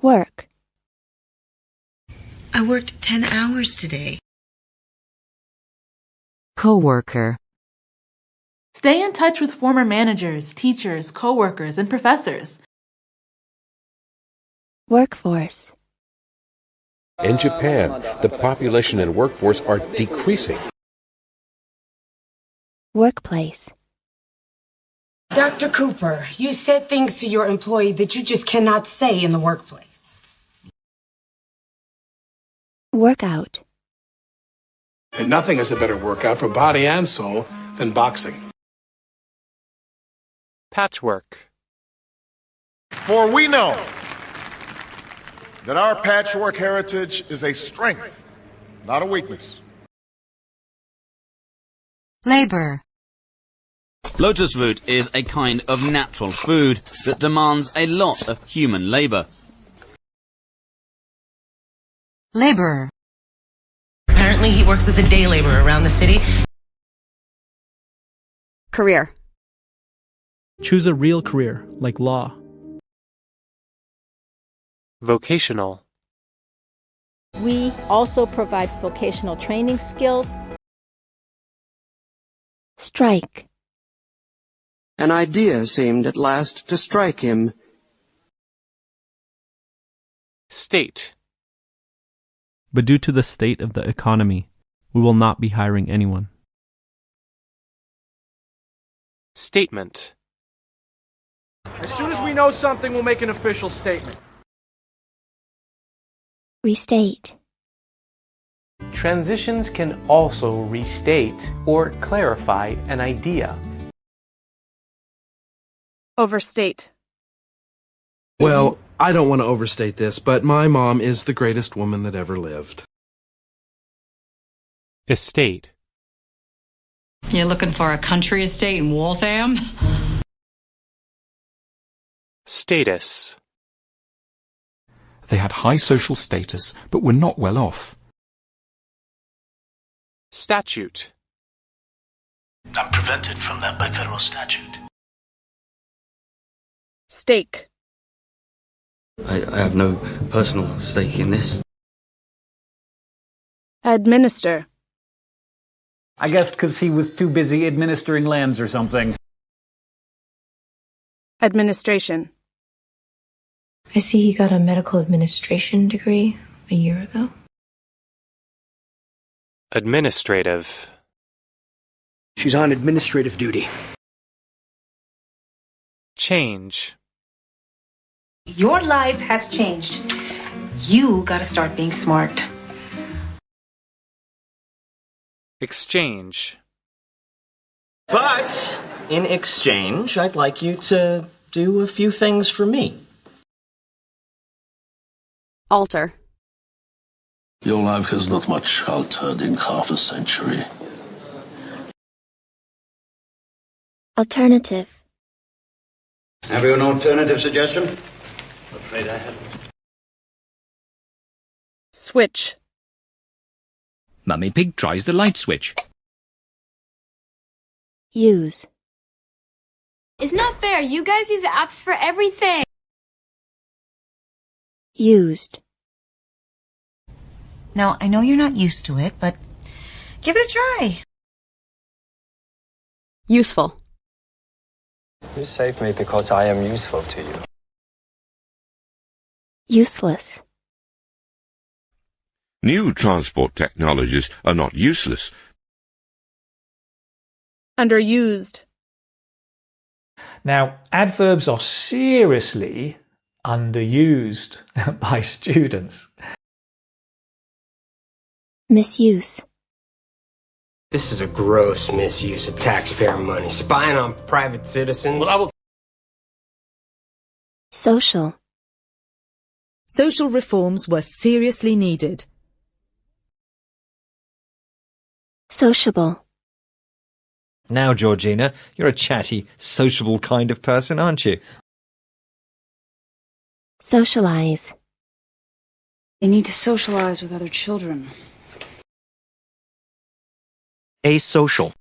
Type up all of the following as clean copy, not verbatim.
Work. I worked 10 hours today. Coworker. Stay in touch with former managers, teachers, coworkers, and professors. Workforce. In Japan, the population and workforce are decreasing. Workplace. Dr. Cooper, you said things to your employee that you just cannot say in the workplace. Workout. And nothing is a better workout for body and soul than boxing. Patchwork. For we know that our patchwork heritage is a strength, not a weakness. Labor. Lotus root is a kind of natural food that demands a lot of human labour. Laborer. Apparently he works as a day laborer around the city. Career. Choose a real career, like law. Vocational. We also provide vocational training skills. Strike. An idea seemed at last to strike him. State. But due to the state of the economy, we will not be hiring anyone. Statement. As soon as we know something, we'll make an official statement. Restate. Transitions can also restate or clarify an idea. Overstate. Well, I don't want to overstate this, but my mom is the greatest woman that ever lived. Estate. You're looking for a country estate in Waltham? Status. They had high social status, but were not well off. Statute. I'm prevented from that by federal statute. Stake. I have no personal stake in this. Administer. I guess because he was too busy administering lands or something. Administration. I see he got a medical administration degree a year ago. Administrative. She's on administrative duty. Change. Your life has changed. You gotta start being smart. Exchange. But in exchange, I'd like you to do a few things for me. Alter. Your life has not much altered in half a century. Alternative. Have you an alternative suggestion? I'm afraid I haven't. Switch. Mummy Pig tries the light switch. Use. It's not fair. You guys use apps for everything. Used. Now, I know you're not used to it, but give it a try. Useful. You saved me because I am useful to you. Useless. New transport technologies are not useless. Underused. Now, adverbs are seriously underused by students. Misuse. This is a gross misuse of taxpayer money, spying on private citizens. Social. Social reforms were seriously needed. Sociable. Now, Georgina, you're a chatty, sociable kind of person, aren't you? Socialize. They need to socialize with other children. Asocial.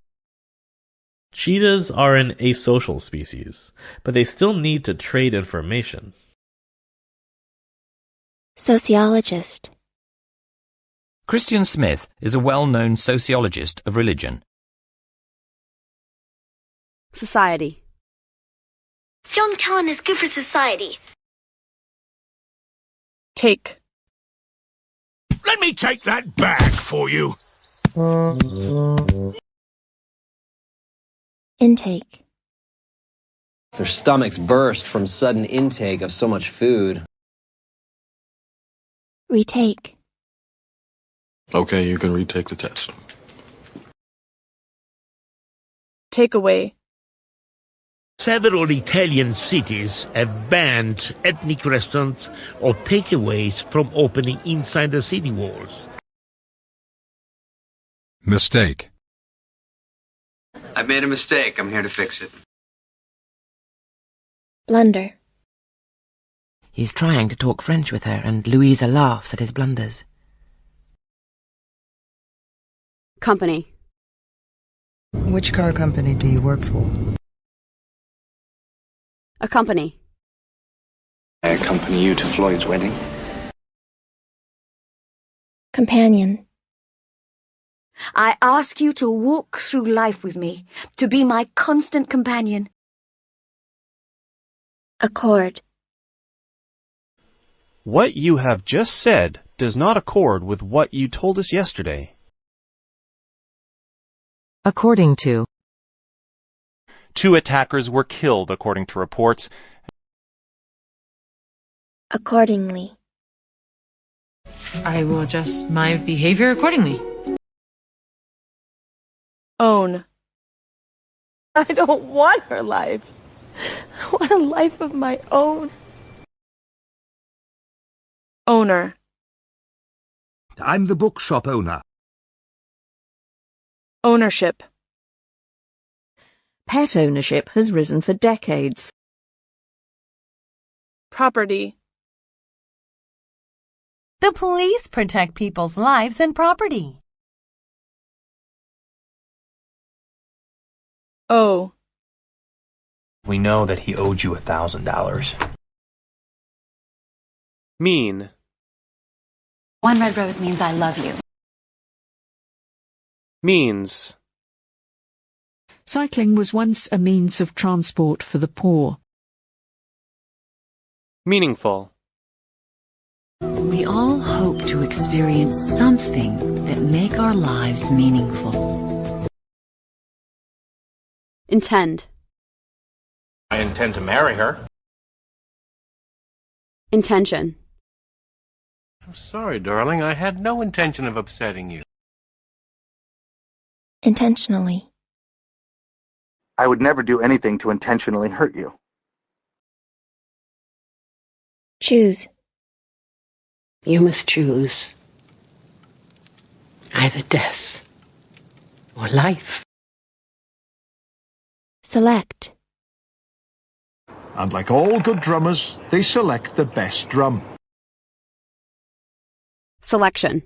Cheetahs are an asocial species, but they still need to trade information. Sociologist. Christian Smith is a well-known sociologist of religion. Society. Young talent is good for society. Take. Let me take that bag for you. Intake. Their stomachs burst from sudden intake of so much food. Retake. Okay, you can retake the test. Take away. Several Italian cities have banned ethnic restaurants or takeaways from opening inside the city walls. Mistake. I've made a mistake. I'm here to fix it. Blunder. He's trying to talk French with her, and Louisa laughs at his blunders. Company. Which car company do you work for? A company. I accompany you to Floyd's wedding. Companion. I ask you to walk through life with me, to be my constant companion. Accord. What you have just said does not accord with what you told us yesterday. According to. 2 attackers were killed, according to reports. Accordingly. I will adjust my behavior accordingly. Own. I don't want her life. I want a life of my own. Owner. I'm the bookshop owner. Ownership. Pet ownership has risen for decades. Property. The police protect people's lives and property. Owe. We know that he owed you $1,000. Mean. One red rose means I love you. Means. Cycling was once a means of transport for the poor. Meaningful. We all hope to experience something that make our lives meaningful. Intend. I intend to marry her. Intention. I'm sorry, darling. I had no intention of upsetting you. Intentionally. I would never do anything to intentionally hurt you. Choose. You must choose either death or life. Select. And like all good drummers, they select the best drum. Selection.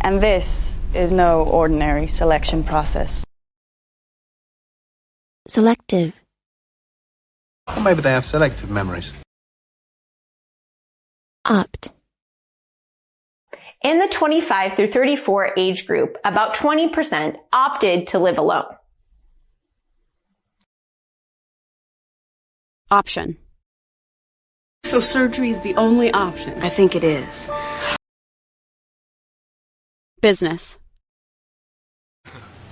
And this is no ordinary selection process. Selective. Or maybe they have selective memories. Opt. In the 25 through 34 age group, about 20% opted to live alone. Option. So surgery is the only option? I think it is. Business.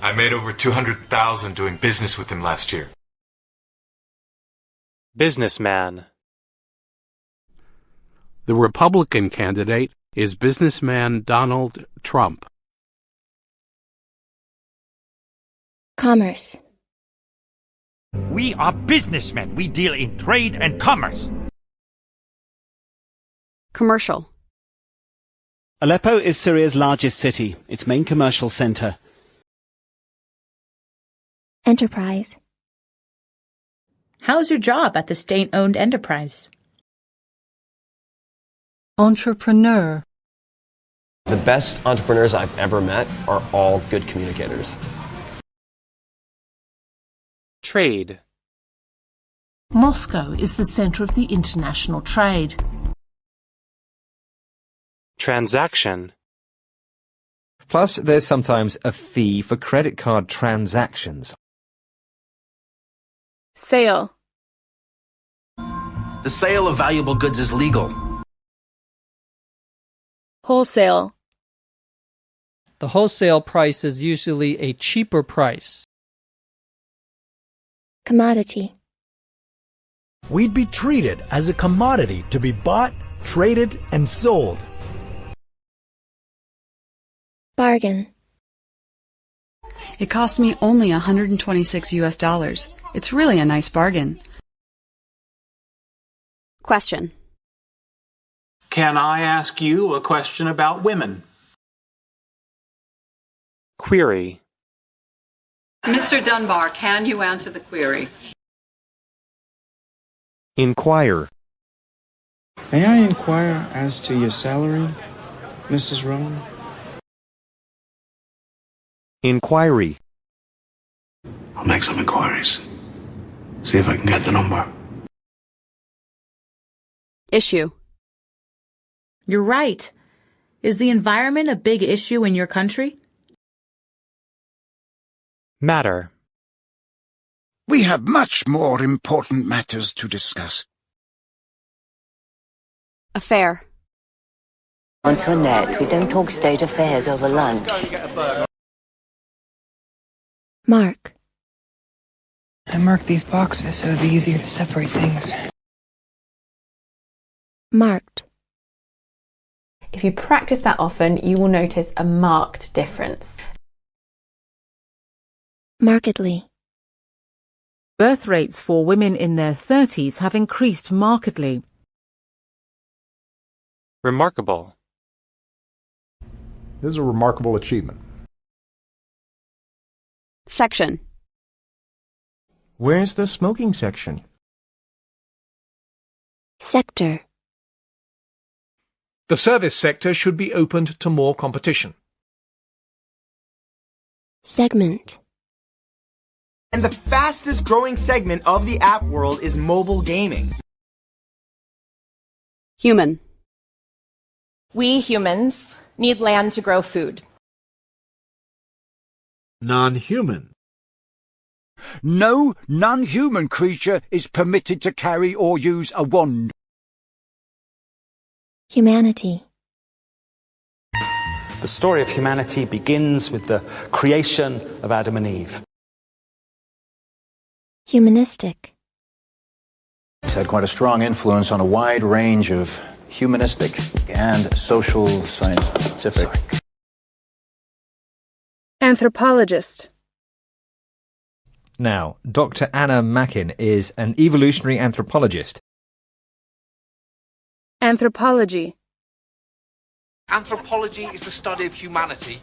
I made over $200,000 doing business with him last year. Businessman. The Republican candidate is businessman Donald Trump. Commerce. We are businessmen. We deal in trade and commerce. Commercial. Aleppo is Syria's largest city, its main commercial center. Enterprise. How's your job at the state-owned enterprise? Entrepreneur. The best entrepreneurs I've ever met are all good communicators. Trade. Moscow is the center of the international trade. Transaction. Plus, there's sometimes a fee for credit card transactions. Sale. The sale of valuable goods is legal. Wholesale. The wholesale price is usually a cheaper price. Commodity. We'd be treated as a commodity to be bought, traded, and sold. Bargain. It cost me only $126 US. It's really a nice bargain. Question. Can I ask you a question about women? Query. Mr. Dunbar, can you answer the query? Inquire. May I inquire as to your salary, Mrs. Rowan? Inquiry. I'll make some inquiries. See if I can get the number. Issue. You're right. Is the environment a big issue in your country? Matter. We have much more important matters to discuss. Affair. Antoinette, we don't talk state affairs over lunch. Mark. I marked these boxes so it'd be easier to separate things. Marked. If you practice that often, you will notice a marked difference. Markedly. Birth rates for women in their 30s have increased markedly. Remarkable. This is a remarkable achievement. Section. Where's the smoking section? Sector. The service sector should be opened to more competition. Segment. And the fastest growing segment of the app world is mobile gaming. Human. We humans need land to grow food. Non-human. No non-human creature is permitted to carry or use a wand. Humanity. The story of humanity begins with the creation of Adam and Eve. Humanistic. He's had quite a strong influence on a wide range of humanistic and social scientific. Anthropologist. Now, Dr. Anna Mackin is an evolutionary anthropologist. Anthropology. Anthropology is the study of humanity